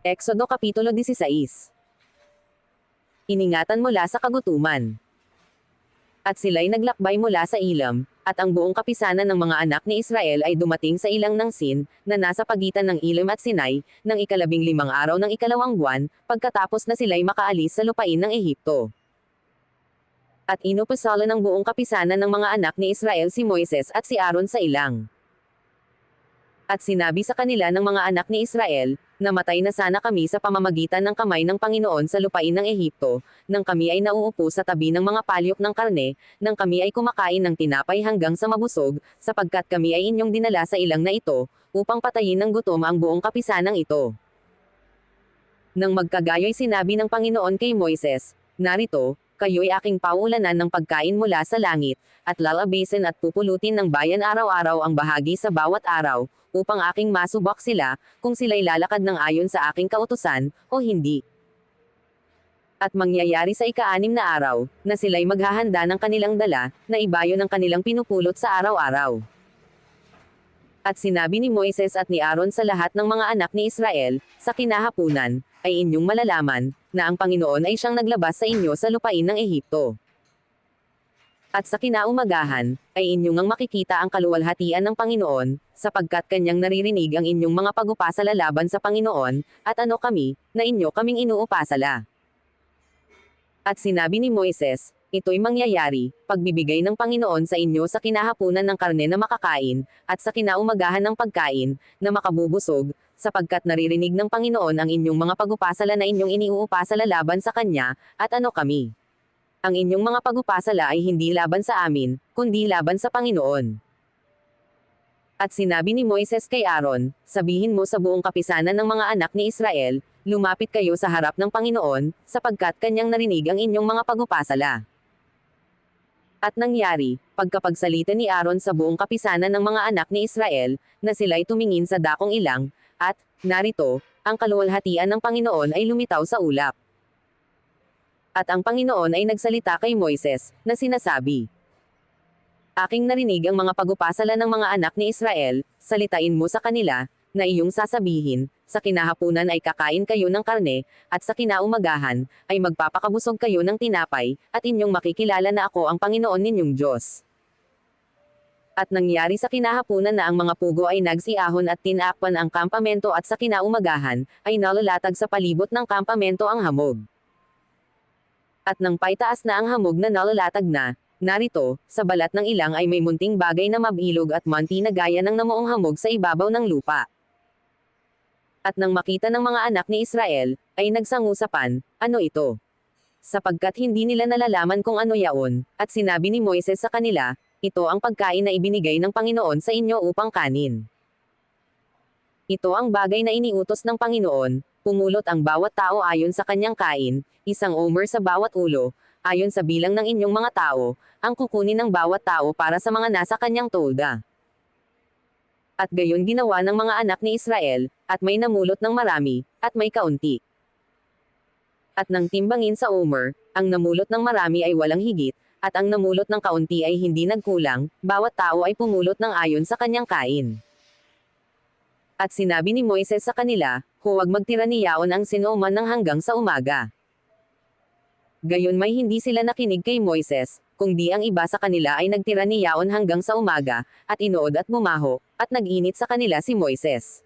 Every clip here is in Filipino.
Eksodo Kapitulo 16. Iningatan mula sa kagutuman. At sila'y naglakbay mula sa Ilam, at ang buong kapisanan ng mga anak ni Israel ay dumating sa ilang ng Sin, na nasa pagitan ng Ilam at Sinai, ng 15 araw ng 2 buwan, pagkatapos na sila'y makaalis sa lupain ng Ehipto. At inupasalo ng buong kapisanan ng mga anak ni Israel si Moises at si Aaron sa ilang. At sinabi sa kanila ng mga anak ni Israel, namatay na sana kami sa pamamagitan ng kamay ng Panginoon sa lupain ng Ehipto, nang kami ay nauupo sa tabi ng mga palyok ng karne, nang kami ay kumakain ng tinapay hanggang sa mabusog, sapagkat kami ay inyong dinala sa ilang na ito, upang patayin ng gutom ang buong kapisanang ito. Nang magkagayo'y sinabi ng Panginoon kay Moises, narito, kayo'y aking pauulanan ng pagkain mula sa langit, at lalabasin at pupulutin ng bayan araw-araw ang bahagi sa bawat araw, upang aking masubak sila, kung sila'y lalakad ng ayon sa aking kautusan, o hindi. At mangyayari sa ika-6 na araw, na sila'y maghahanda ng kanilang dala, na ibayo ng kanilang pinupulot sa araw-araw. At sinabi ni Moises at ni Aaron sa lahat ng mga anak ni Israel, sa kinahapunan, ay inyong malalaman, na ang Panginoon ay siyang naglabas sa inyo sa lupain ng Ehipto. At sa kinaumagahan, ay inyong ang makikita ang kaluwalhatian ng Panginoon, sapagkat kanyang naririnig ang inyong mga pag-upasala laban sa Panginoon, at ano kami, na inyo kaming inuupasala. At sinabi ni Moises, ito'y mangyayari, pagbibigay ng Panginoon sa inyo sa kinahapunan ng karne na makakain, at sa kinaumagahan ng pagkain, na makabubusog, sapagkat naririnig ng Panginoon ang inyong mga pag-upasala na inyong iniuupasala laban sa Kanya, at ano kami. Ang inyong mga pag-upasala ay hindi laban sa amin, kundi laban sa Panginoon. At sinabi ni Moises kay Aaron, sabihin mo sa buong kapisanan ng mga anak ni Israel, lumapit kayo sa harap ng Panginoon, sapagkat Kanyang narinig ang inyong mga pag-upasala. At nangyari, pagkapagsalita ni Aaron sa buong kapisanan ng mga anak ni Israel, na sila'y tumingin sa dakong ilang, at, narito, ang kaluwalhatian ng Panginoon ay lumitaw sa ulap. At ang Panginoon ay nagsalita kay Moises, na sinasabi, aking narinig ang mga pag-upasala ng mga anak ni Israel, salitain mo sa kanila, na iyong sasabihin, sa kinahapunan ay kakain kayo ng karne, at sa kinaumagahan, ay magpapakabusog kayo ng tinapay, at inyong makikilala na ako ang Panginoon ninyong Diyos. At nangyari sa kinahapunan na ang mga pugo ay nagsiahon at tinakpan ang kampamento at sa kinaumagahan, ay nalalatag sa palibot ng kampamento ang hamog. At nang paitaas na ang hamog na nalalatag na, narito, sa balat ng ilang ay may munting bagay na mabilog at manti na gaya ng namuong hamog sa ibabaw ng lupa. At nang makita ng mga anak ni Israel, ay nagsangusapan, ano ito? Sapagkat hindi nila nalalaman kung ano yaon, at sinabi ni Moises sa kanila, ito ang pagkain na ibinigay ng Panginoon sa inyo upang kanin. Ito ang bagay na iniutos ng Panginoon, pumulot ang bawat tao ayon sa kanyang kain, 1 omer sa bawat ulo, ayon sa bilang ng inyong mga tao, ang kukunin ng bawat tao para sa mga nasa kanyang tolda. At gayon ginawa ng mga anak ni Israel, at may namulot ng marami, at may kaunti. At nang timbangin sa omer, ang namulot ng marami ay walang higit, at ang namulot ng kaunti ay hindi nagkulang, bawat tao ay pumulot ng ayon sa kanyang kain. At sinabi ni Moises sa kanila, huwag magtiraniyaon ang sinoman ng hanggang sa umaga. Gayon may hindi sila nakinig kay Moises, kung di ang iba sa kanila ay nagtiraniyaon hanggang sa umaga, at inood at bumaho, at nag-init sa kanila si Moises.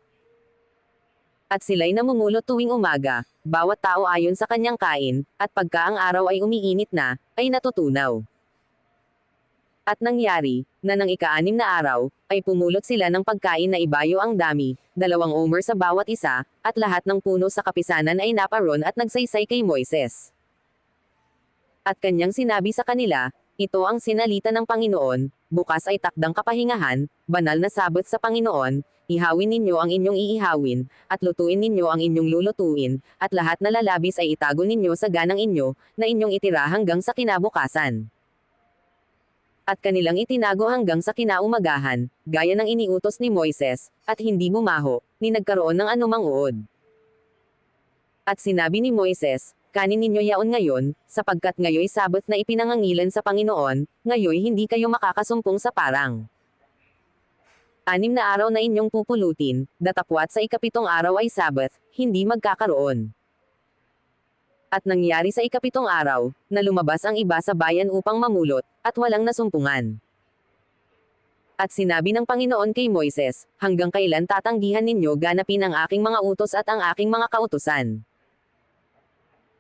At sila'y namumulot tuwing umaga, bawat tao ayon sa kanyang kain, at pagka ang araw ay umiinit na, ay natutunaw. At nangyari, na ng ika-6 na araw, ay pumulot sila ng pagkain na ibayo ang dami, 2 omer sa bawat isa, at lahat ng puno sa kapisanan ay naparoon at nagsaysay kay Moises. At kanyang sinabi sa kanila, ito ang sinalita ng Panginoon, bukas ay takdang kapahingahan, banal na sabat sa Panginoon, ihawin ninyo ang inyong iihawin, at lutuin ninyo ang inyong lulutuin, at lahat na lalabis ay itago ninyo sa ganang inyo, na inyong itira hanggang sa kinabukasan. At kanilang itinago hanggang sa kinaumagahan, gaya ng iniutos ni Moises, at hindi bumaho, ni nagkaroon ng anumang uod. At sinabi ni Moises, kanin ninyo yaon ngayon, sapagkat ngayoy sabat na ipinangangilan sa Panginoon, ngayoy hindi kayo makakasumpong sa parang. 6 na araw na inyong pupulutin, datapwat sa ikapitong araw ay Sabbath, hindi magkakaroon. At nangyari sa ikapitong araw, na lumabas ang iba sa bayan upang mamulot, at walang nasumpungan. At sinabi ng Panginoon kay Moises, hanggang kailan tatanggihan ninyo ganapin ang aking mga utos at ang aking mga kautusan?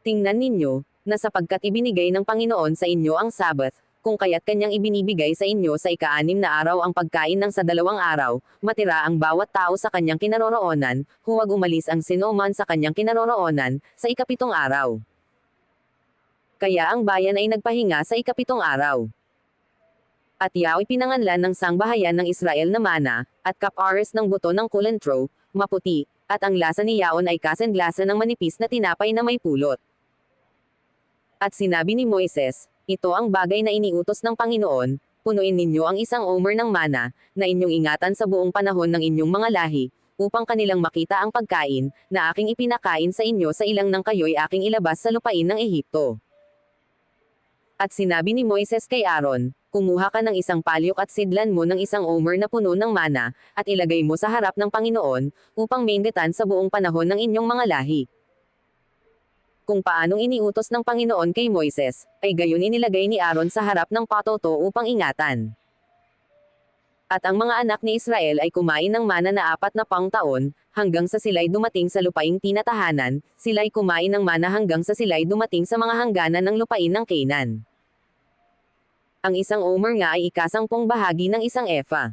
Tingnan ninyo, na sapagkat ibinigay ng Panginoon sa inyo ang Sabbath, kung kaya't kanyang ibinibigay sa inyo sa ika-6 na araw ang pagkain ng sa 2 araw, matira ang bawat tao sa kanyang kinaroroonan, huwag umalis ang sinuman sa kanyang kinaroroonan, sa ikapitong araw. Kaya ang bayan ay nagpahinga sa ikapitong araw. At yao'y pinanganlan ng sangbahayan ng Israel na mana, at kapares ng buto ng kulantro, maputi, at ang lasa ni yaon ay kasenglasa ng manipis na tinapay na may pulot. At sinabi ni Moises, ito ang bagay na iniutos ng Panginoon, punuin ninyo ang isang omer ng mana, na inyong ingatan sa buong panahon ng inyong mga lahi, upang kanilang makita ang pagkain, na aking ipinakain sa inyo sa ilang nang kayo'y aking ilabas sa lupain ng Ehipto. At sinabi ni Moises kay Aaron, kumuha ka ng isang palyok at sidlan mo ng isang omer na puno ng mana, at ilagay mo sa harap ng Panginoon, upang mainggitan sa buong panahon ng inyong mga lahi. Kung paanong iniutos ng Panginoon kay Moises, ay gayon inilagay ni Aaron sa harap ng patoto upang ingatan. At ang mga anak ni Israel ay kumain ng mana na 4 na taon, hanggang sa sila'y dumating sa lupaing tinatahanan, sila'y kumain ng mana hanggang sa sila'y dumating sa mga hangganan ng lupain ng Canaan. Ang isang omer nga ay ika-10 bahagi ng isang efa.